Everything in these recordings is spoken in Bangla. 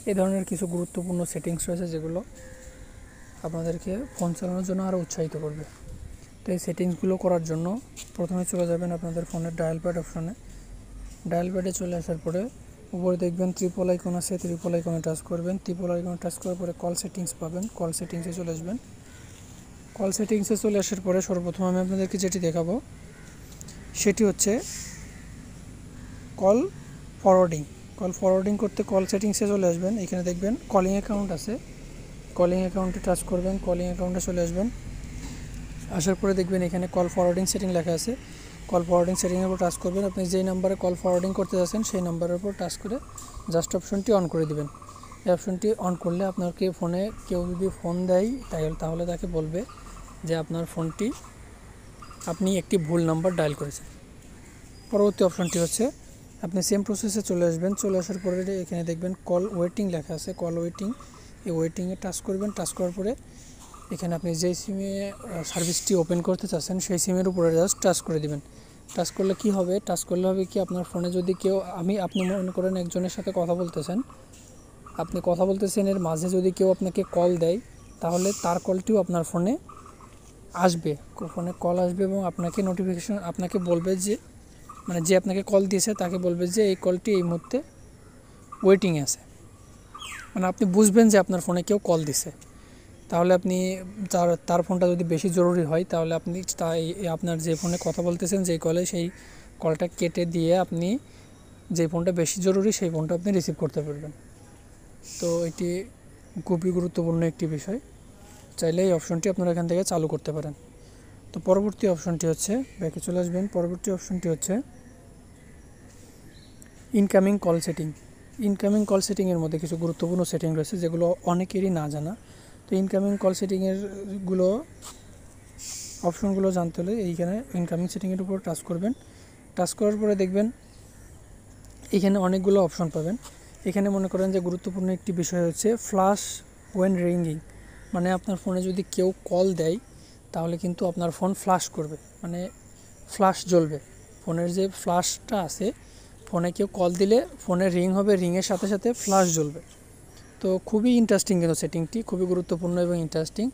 এই ধরনের কিছু গুরুত্বপূর্ণ সেটিংস রয়েছে যেগুলো আপনাদেরকে ফোন চালানোর জন্য আরও উৎসাহিত করবে। তো এই সেটিংসগুলো করার জন্য প্রথমে চলে যাবেন আপনাদের ফোনের ডায়াল প্যাড অপশনে। ডায়াল প্যাডে চলে আসার পরে উপরে দেখবেন ট্রিপল আইকন আছে, ট্রিপল আইকনে টাচ করবেন। ট্রিপল আইকনে টাচ করার পরে কল সেটিংস পাবেন, কল সেটিংসে চলে আসবেন। কল সেটিংসে চলে আসার পরে সর্বপ্রথম আমি আপনাদেরকে যেটি দেখাবো সেটি হচ্ছে কল ফরওয়ার্ডিং। কল ফরওয়ার্ডিং করতে কল সেটিংসে চলে আসবেন। এখানে দেখবেন কলিং অ্যাকাউন্ট আছে, কলিং অ্যাকাউন্টে টাচ করবেন, কলিং অ্যাকাউন্টে চলে আসবেন। আসার পরে দেখবেন এখানে কল ফরওয়ার্ডিং সেটিং লেখা আছে, কল ফরওয়ার্ডিং সেটিংয়ের উপর টাচ করবেন। আপনি যেই নাম্বারে কল ফরওয়ার্ডিং করতে যাচ্ছেন সেই নাম্বারের উপর টাচ করে জাস্ট অপশনটি অন করে দিবেন। এই অপশনটি অন করলে আপনাকে ফোনে কেউ যদি ফোন দেয় তাহলে তাকে বলবে যে আপনার ফোনটি আপনি একটি ভুল নাম্বার ডায়াল করেছেন। পরবর্তী অপশনটি হচ্ছে আপনি সেম প্রসেসে চলে আসবেন। চলে আসার পরে এখানে দেখবেন কল ওয়েটিং লেখা আছে, কল ওয়েটিং, এই ওয়েটিংয়ে টাচ করবেন। টাচ করার পরে এখানে আপনি যেই সিমে সার্ভিসটি ওপেন করতে চাচ্ছেন সেই সিমের উপরে জাস্ট টাচ করে দিবেন। টাচ করলে কি হবে, টাচ করলে হবে কি আপনার ফোনে যদি কেউ আপনি মনে করেন একজনের সাথে কথা বলতেছেন, আপনি কথা বলতেছেন এর মাঝে যদি কেউ আপনাকে কল দেয় তাহলে তার কলটিও আপনার ফোনে আসবে, ফোনে কল আসবে এবং আপনাকে নোটিফিকেশন আপনাকে বলবে যে যে আপনাকে কল দিয়েছে তাকে বলবে যে এই কলটি এই মুহূর্তে ওয়েটিংয়ে আছে। আপনি বুঝবেন যে আপনার ফোনে কেউ কল দিছে। তাহলে আপনি তার ফোনটা যদি বেশি জরুরি হয় তাহলে আপনি আপনার যে ফোনে কথা বলতেছেন যেই কলে সেই কলটা কেটে দিয়ে আপনি যে ফোনটা বেশি জরুরি সেই ফোনটা আপনি রিসিভ করতে পারবেন। তো এটি খুবই গুরুত্বপূর্ণ একটি বিষয়, চাইলে এই অপশনটি আপনারা এখান থেকে চালু করতে পারেন। তো পরবর্তী অপশনটি হচ্ছে ব্যাকে চলে আসবেন। পরবর্তী অপশনটি হচ্ছে incoming call setting. Incoming call সেটিংয়ের মধ্যে কিছু গুরুত্বপূর্ণ সেটিং রয়েছে যেগুলো অনেকেরই না জানা। তো ইনকামিং কল সেটিংয়ের অপশনগুলো জানতে হলে এইখানে ইনকামিং সেটিংয়ের উপর টাচ করবেন। টাচ করার পরে দেখবেন এখানে অনেকগুলো অপশন পাবেন। এখানে মনে করেন যে গুরুত্বপূর্ণ একটি বিষয় হচ্ছে ফ্ল্যাশ ওয়েন রিঙ্গিং, আপনার ফোনে যদি কেউ কল দেয় তাহলে কিন্তু আপনার ফোন ফ্ল্যাশ করবে, ফ্ল্যাশ জ্বলবে। ফোনের যে ফ্ল্যাশটা আছে, ফোনে কেউ কল দিলে ফোনে রিং হবে, রিংয়ের সাথে সাথে ফ্ল্যাশ জ্বলবে। তো খুবই ইন্টারেস্টিং কিন্তু সেটিংটি, খুবই গুরুত্বপূর্ণ এবং ইন্টারেস্টিং।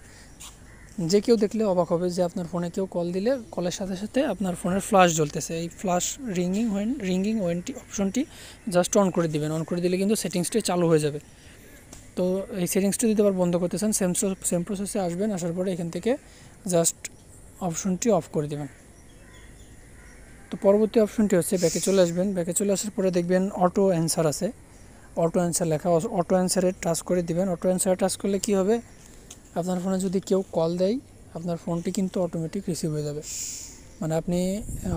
যে কেউ দেখলে অবাক হবে যে আপনার ফোনে কেউ কল দিলে কলের সাথে সাথে আপনার ফোনের ফ্ল্যাশ জ্বলতেছে। এই ফ্ল্যাশ রিঙ্গিং ওয়েনটি অপশনটি জাস্ট অন করে দিবেন। অন করে দিলে কিন্তু সেটিংসটি চালু হয়ে যাবে। তো এই সেটিংসটি যদি আবার বন্ধ করতে চান সেম প্রসেসে আসবেন। আসার পরে এখান থেকে জাস্ট অপশনটি অফ করে দেবেন। তো পরবর্তী অপশনটি হচ্ছে ব্যাকে চলে আসবেন। ব্যাকে চলে আসার পরে দেখবেন অটো অ্যান্সার আছে, অটো অ্যান্সার লেখা, অটো অ্যান্সারে টাচ করে দিবেন। অটো অ্যান্সারে টাচ করলে কি হবে, আপনার ফোনে যদি কেউ কল দেয় আপনার ফোনটি কিন্তু অটোমেটিক রিসিভ হয়ে যাবে। আপনি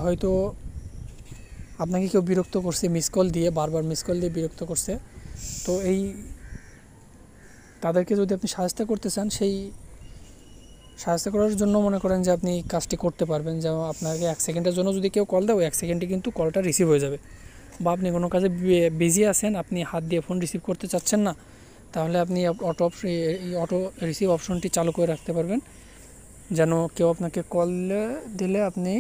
হয়তো আপনাকে কেউ বিরক্ত করছে মিস কল দিয়ে, বারবার মিস কল দিয়ে বিরক্ত করছে, তো তাদেরকে যদি আপনি সাহায্য করতে চান সেই সাহায্য করার জন্য মনে করেন যে আপনি কাজটি করতে পারবেন। যেমন আপনাকে 1 সেকেন্ডের জন্য যদি কেউ কল দেয় ওই 1 সেকেন্ডে কিন্তু কলটা রিসিভ হয়ে যাবে। বা আপনি কোনো কাজে বিজি আছেন, আপনি হাত দিয়ে ফোন রিসিভ করতে চাচ্ছেন না, তাহলে আপনি অটো রিসিভ অপশনটি চালু করে রাখতে পারবেন, যেন কেউ আপনাকে কল দিলে আপনি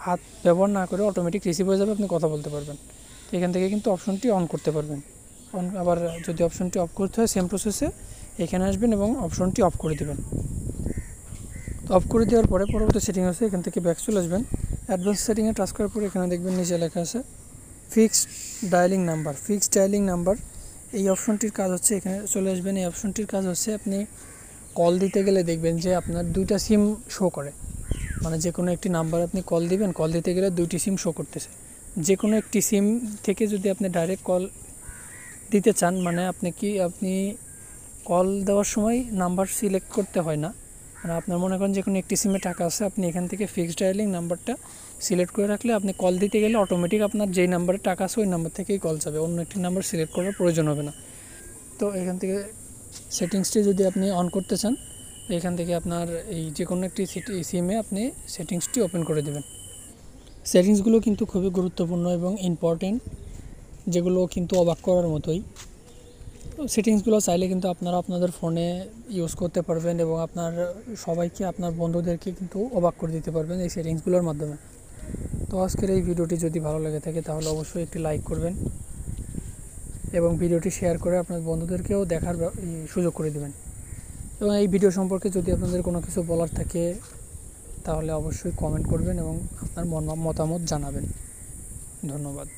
হাত ব্যবহার না করে অটোমেটিক রিসিভ হয়ে যাবে, আপনি কথা বলতে পারবেন। তো এখান থেকে কিন্তু অপশনটি অন করতে পারবেন। আবার যদি অপশনটি অফ করতে হয় সেম প্রসেসে এখানে আসবেন এবং অপশনটি অফ করে দেবেন। তো অফ করে দেওয়ার পরে পরবর্তী সেটিং আছে, এখান থেকে ব্যাক চলে আসবেন। অ্যাডভান্স সেটিংয়ে টাচ করার পরে এখানে দেখবেন নিচে লেখা আছে fixed dialling number. Fixed dialling number এই অপশনটির কাজ হচ্ছে, এখানে চলে আসবেন। এই অপশনটির কাজ হচ্ছে আপনি কল দিতে গেলে দেখবেন যে আপনার 2টা সিম শো করে, যে কোনো একটি নাম্বার আপনি কল দিবেন, কল দিতে গেলে 2টি সিম শো করতেছে। যে কোনো একটি সিম থেকে যদি আপনি ডাইরেক্ট কল দিতে চান, আপনি কল দেওয়ার সময় নাম্বার সিলেক্ট করতে হয় না, আপনার মনে করেন যে কোনো একটি সিমে টাকা আছে, আপনি এখান থেকে ফিক্সড ডায়ালিং নাম্বারটা সিলেক্ট করে রাখলে আপনি কল দিতে গেলে অটোমেটিক আপনার যেই নাম্বারে টাকা আছে ওই নাম্বার থেকেই কল যাবে, অন্য একটি নাম্বার সিলেক্ট করার প্রয়োজন হবে না। তো এখান থেকে সেটিংসটি যদি আপনি অন করতে চান, এখান থেকে আপনার এই যে কোনো একটি সিমে আপনি সেটিংসটি ওপেন করে দেবেন। সেটিংসগুলো কিন্তু খুবই গুরুত্বপূর্ণ এবং ইম্পর্টেন্ট, যেগুলো কিন্তু অবাক করার মতোই। সেটিংসগুলো চাইলে কিন্তু আপনারা আপনাদের ফোনে ইউজ করতে পারবেন এবং আপনার বন্ধুদেরকে কিন্তু অবাক করে দিতে পারবেন এই সেটিংসগুলোর মাধ্যমে। তো আজকের এই ভিডিওটি যদি ভালো লেগে থাকে তাহলে অবশ্যই একটি লাইক করবেন এবং ভিডিওটি শেয়ার করে আপনার বন্ধুদেরকেও দেখার সুযোগ করে দেবেন। এবং এই ভিডিও সম্পর্কে যদি আপনাদের কোনো কিছু বলার থাকে তাহলে অবশ্যই কমেন্ট করবেন এবং আপনার মতামত জানাবেন। ধন্যবাদ।